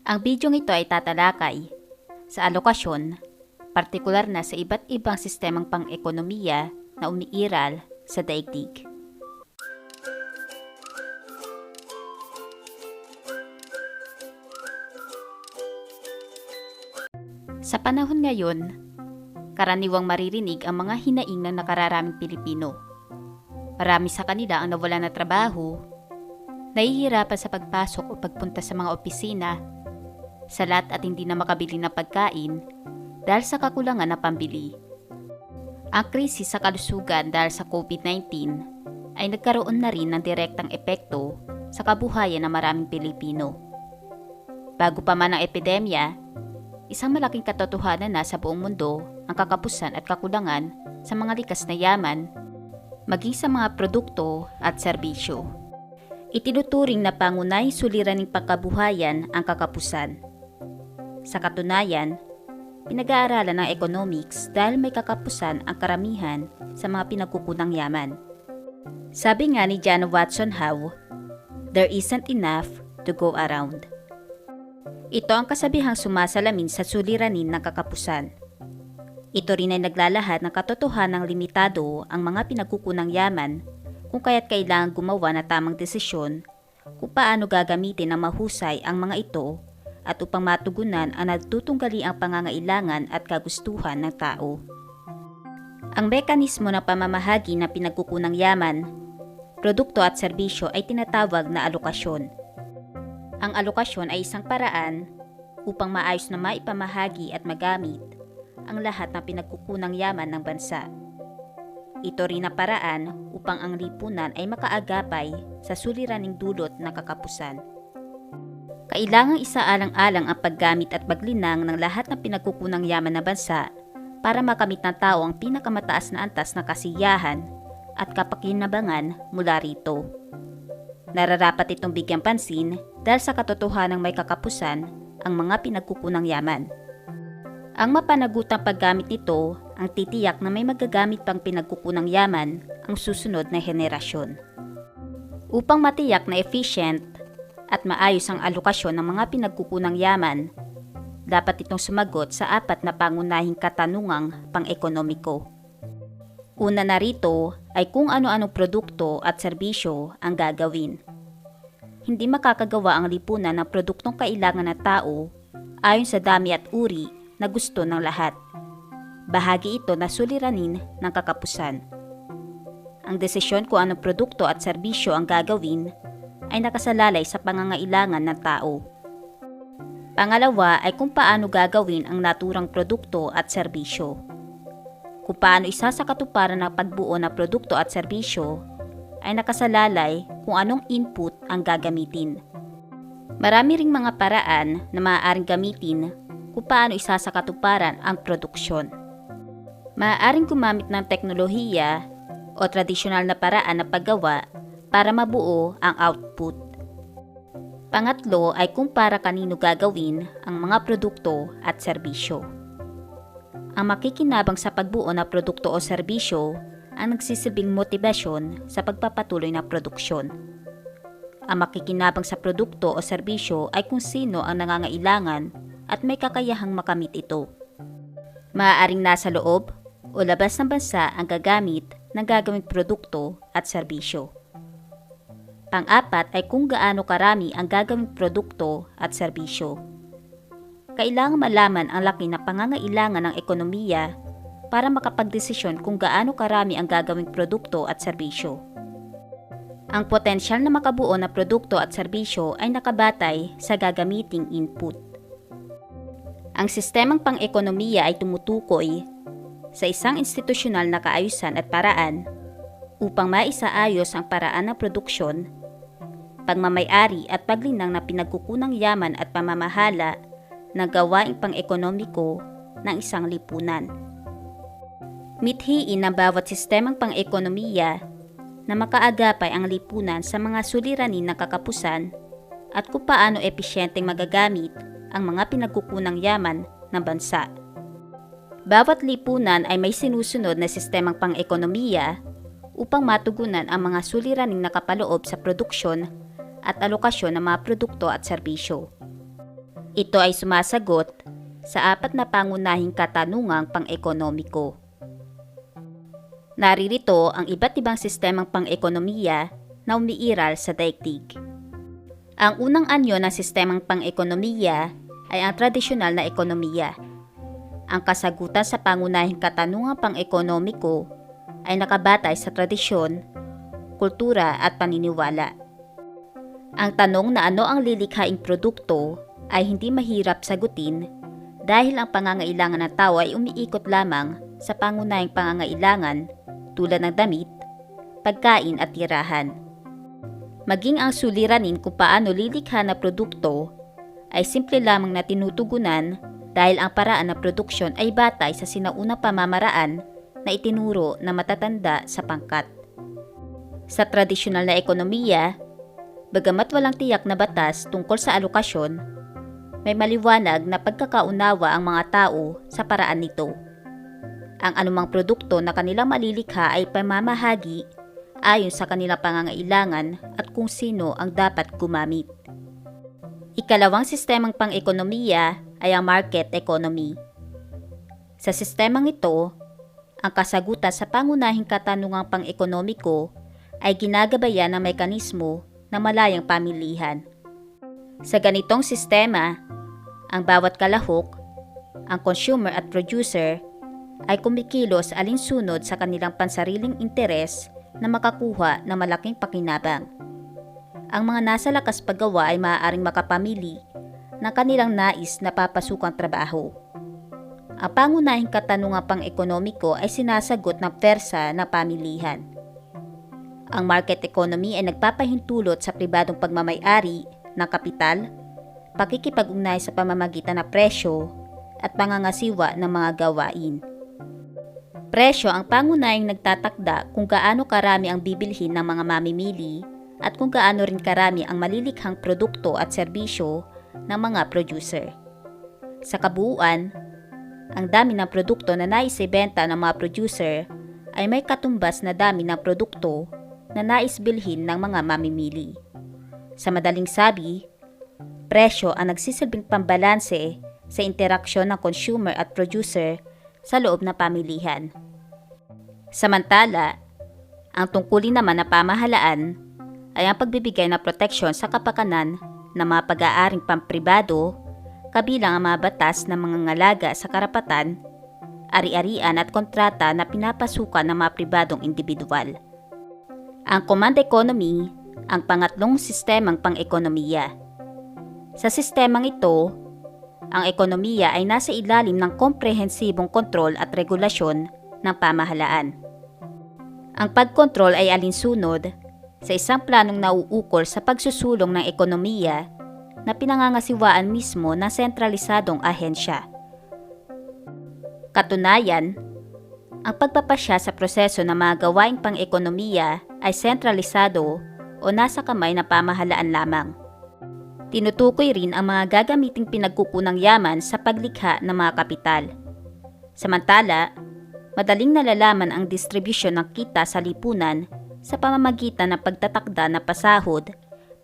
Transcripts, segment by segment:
Ang bidyong ito ay tatalakay sa alokasyon, partikular na sa iba't ibang sistemang pang-ekonomiya na umiiral sa daigdig. Sa panahon ngayon, karaniwang maririnig ang mga hinaing ng nakararaming Pilipino. Marami sa kanila ang nawalan ng trabaho, nahihirapan sa pagpasok o pagpunta sa mga opisina, salat at hindi na makabili ng pagkain dahil sa kakulangan ng pambili. Ang krisis sa kalusugan dahil sa COVID-19 ay nagkaroon na rin ng direktang epekto sa kabuhayan ng maraming Pilipino. Bago pa man ang epidemya, isang malaking katotohanan na sa buong mundo ang kakapusan at kakulangan sa mga likas na yaman, maging sa mga produkto at serbisyo. Itinuturing na pangunahing suliraning pangkabuhayan ang kakapusan. Sa katunayan, pinag-aaralan ng economics dahil may kakapusan ang karamihan sa mga pinagkukunang yaman. Sabi nga ni John Watson Howe, "There isn't enough to go around." Ito ang kasabihang sumasalamin sa suliranin ng kakapusan. Ito rin ay naglalahat ng katotohanang limitado ang mga pinagkukunang yaman kung kaya't kailangan gumawa na tamang desisyon kung paano gagamitin ng mahusay ang mga ito at upang matugunan ang nagtutunggali ang pangangailangan at kagustuhan ng tao. Ang mekanismo ng pamamahagi ng pinagkukunang yaman, produkto at serbisyo ay tinatawag na alokasyon. Ang alokasyon ay isang paraan upang maayos na maipamahagi at magamit ang lahat ng pinagkukunang yaman ng bansa. Ito rin ang paraan upang ang lipunan ay makaagapay sa suliraning dulot ng kakapusan. Kailangang isaalang-alang ang paggamit at paglinang ng lahat ng pinagkukunang yaman ng bansa para makamit ng tao ang pinakamataas na antas ng kasiyahan at kapakinabangan mula rito. Nararapat itong bigyang pansin dahil sa katotohanang may kakapusan ang mga pinagkukunang yaman. Ang mapanagutang paggamit nito ang titiyak na may magagamit pang pinagkukunang yaman ang susunod na henerasyon. Upang matiyak na efficient at maayos ang alokasyon ng mga pinagkukunang yaman, dapat itong sumagot sa apat na pangunahing katanungang pang-ekonomiko. Una na rito ay kung ano-anong produkto at serbisyo ang gagawin. Hindi makakagawa ang lipunan ng produktong kailangan ng tao ayon sa dami at uri na gusto ng lahat. Bahagi ito na suliranin ng kakapusan. Ang desisyon kung anong produkto at serbisyo ang gagawin ay nakasalalay sa pangangailangan ng tao. Pangalawa ay kung paano gagawin ang naturang produkto at serbisyo. Kung paano isa sa katuparan ng pagbuo ng produkto at serbisyo ay nakasalalay kung anong input ang gagamitin. Marami ring mga paraan na maaaring gamitin kung paano isa sa katuparan ang produksyon. Maaaring gumamit ng teknolohiya o tradisyonal na paraan ng paggawa para mabuo ang output. Pangatlo ay kung para kanino gagawin ang mga produkto at serbisyo. Ang makikinabang sa pagbuo ng produkto o serbisyo ang nagsisilbing motibasyon sa pagpapatuloy ng produksyon. Ang makikinabang sa produkto o serbisyo ay kung sino ang nangangailangan at may kakayahang makamit ito. Maaaring nasa loob o labas ng bansa ang gagamit ng gagawing produkto at serbisyo. Pang-apat ay kung gaano karami ang gagawing produkto at serbisyo. Kailangan malaman ang laki na pangangailangan ng ekonomiya para makapagdesisyon kung gaano karami ang gagawing produkto at serbisyo. Ang potensyal na makabuo na produkto at serbisyo ay nakabatay sa gagamiting input. Ang sistemang pang-ekonomiya ay tumutukoy sa isang institusyonal na kaayusan at paraan upang maisaayos ang paraan ng produksyon, pagmamay-ari at paglinang na pinagkukunang yaman at pamamahala ng gawaing pang-ekonomiko ng isang lipunan. Mithiin ng bawat sistemang pang-ekonomiya na makaagapay ang lipunan sa mga suliranin ng kakapusan at kung paano episyenteng magagamit ang mga pinagkukunang yaman ng bansa. Bawat lipunan ay may sinusunod na sistemang pang-ekonomiya upang matugunan ang mga suliraning nakapaloob sa produksyon at alokasyon ng mga produkto at serbisyo. Ito ay sumasagot sa apat na pangunahing katanungang pang-ekonomiko. Naririto ang iba't ibang sistemang pang-ekonomiya na umiiral sa daigdig. Ang unang anyo ng sistemang pang-ekonomiya ay ang tradisyonal na ekonomiya. Ang kasagutan sa pangunahing katanungang pang-ekonomiko ay nakabatay sa tradisyon, kultura at paniniwala. Ang tanong na ano ang lilikhaing produkto ay hindi mahirap sagutin dahil ang pangangailangan ng tao ay umiikot lamang sa pangunahing pangangailangan tulad ng damit, pagkain at tirahan. Maging ang suliranin kung paano lilikha na produkto ay simple lamang na tinutugunan dahil ang paraan ng produksyon ay batay sa sinaunang pamamaraan na itinuro na matatanda sa pangkat. Sa tradisyonal na ekonomiya, bagamat walang tiyak na batas tungkol sa alokasyon, may maliwanag na pagkakaunawa ang mga tao sa paraan nito. Ang anumang produkto na kanilang malilikha ay pamamahagi ayon sa kanilang pangangailangan at kung sino ang dapat gumamit. Ikalawang sistemang pang-ekonomiya ay ang market economy. Sa sistemang ito, ang kasagutan sa pangunahing katanungang pang-ekonomiko ay ginagabayan ng mekanismo ng malayang pamilihan. Sa ganitong sistema, ang bawat kalahok, ang consumer at producer, ay kumikilos alinsunod sa kanilang pansariling interes na makakuha ng malaking pakinabang. Ang mga nasa lakas paggawa ay maaaring makapamili ng kanilang nais na papasukang trabaho. Ang pangunahing katanungang pang-ekonomiko ay sinasagot ng persa ng pamilihan. Ang market economy ay nagpapahintulot sa pribadong pagmamay-ari ng kapital, pakikipag-ugnay sa pamamagitan ng presyo at pangangasiwa ng mga gawain. Presyo ang pangunahing nagtatakda kung gaano karami ang bibilhin ng mga mamimili at kung gaano rin karami ang malilikhang produkto at serbisyo ng mga producer. Sa kabuuan, ang dami ng produkto na naisibenta ng mga producer ay may katumbas na dami ng produkto na naisbilhin ng mga mamimili. Sa madaling sabi, presyo ang nagsisilbing pambalanse sa interaksyon ng consumer at producer sa loob ng pamilihan. Samantala, ang tungkulin naman na pamahalaan ay ang pagbibigay ng proteksyon sa kapakanan ng mga pag-aaring pampribado kabilang ang mga batas ng mga ngalaga sa karapatan, ari-arian at kontrata na pinapasukan ng mga pribadong individual. Ang command economy ang pangatlong sistemang pang-ekonomiya. Sa sistemang ito, ang ekonomiya ay nasa ilalim ng komprehensibong kontrol at regulasyon ng pamahalaan. Ang pagkontrol ay alinsunod sa isang planong nauukol sa pagsusulong ng ekonomiya na pinangangasiwaan mismo ng sentralisadong ahensya. Katunayan, ang pagpapasya sa proseso ng mga gawaing pang-ekonomiya ay sentralisado o nasa kamay ng pamahalaan lamang. Tinutukoy rin ang mga gagamiting pinagkukunang yaman sa paglikha ng mga kapital. Samantala, madaling nalalaman ang distribusyon ng kita sa lipunan sa pamamagitan ng pagtatakda ng pasahod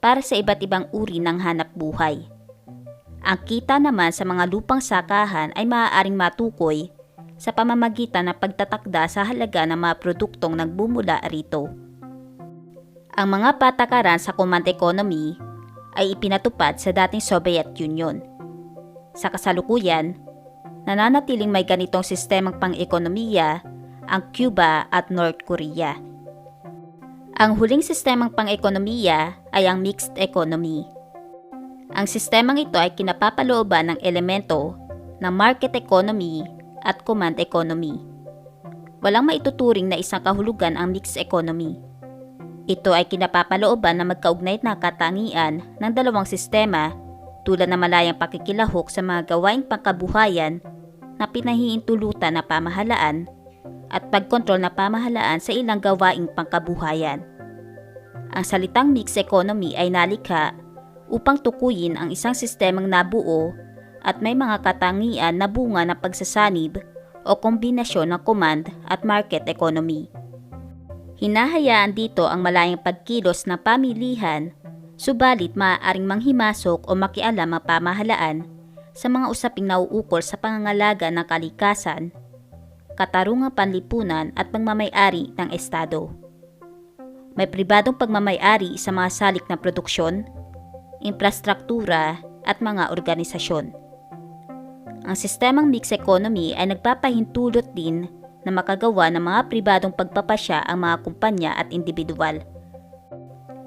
para sa iba't ibang uri ng hanap buhay. Ang kita naman sa mga lupang sakahan ay maaaring matukoy sa pamamagitan ng pagtatakda sa halaga ng mga produktong nagbumula rito. Ang mga patakaran sa command economy ay ipinatupad sa dating Soviet Union. Sa kasalukuyan, nananatiling may ganitong sistemang pang-ekonomiya ang Cuba at North Korea. Ang huling sistemang pang-ekonomiya ay ang mixed economy. Ang sistemang ito ay kinapapalooban ng elemento ng market economy at command economy. Walang maituturing na isang kahulugan ang mixed economy. Ito ay kinapapalooban na magkaugnay na katangian ng dalawang sistema tulad ng malayang pakikilahok sa mga gawaing pangkabuhayan na pinahihintulutan na pamahalaan at pagkontrol na pamahalaan sa ilang gawaing pangkabuhayan. Ang salitang mixed economy ay nalikha upang tukuyin ang isang sistemang nabuo at may mga katangian na bunga ng pagsasanib o kombinasyon ng command at market economy. Hinahayaan dito ang malayang pagkilos ng pamilihan Subalit maaaring manghimasok o makialam ang pamahalaan sa mga usaping nauukol sa pangangalaga ng kalikasan, katarungang panlipunan at pagmamay-ari ng Estado. May pribadong pagmamay-ari sa mga salik na produksyon, infrastruktura at mga organisasyon. Ang sistemang mixed economy ay nagpapahintulot din na makagawa ng mga pribadong pagpapasya ang mga kumpanya at individual.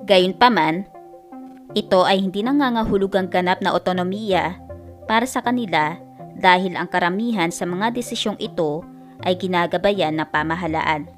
Gayunpaman, ito ay hindi nangangahulugang ganap na otonomiya para sa kanila dahil ang karamihan sa mga desisyong ito ay ginagabayan ng pamahalaan.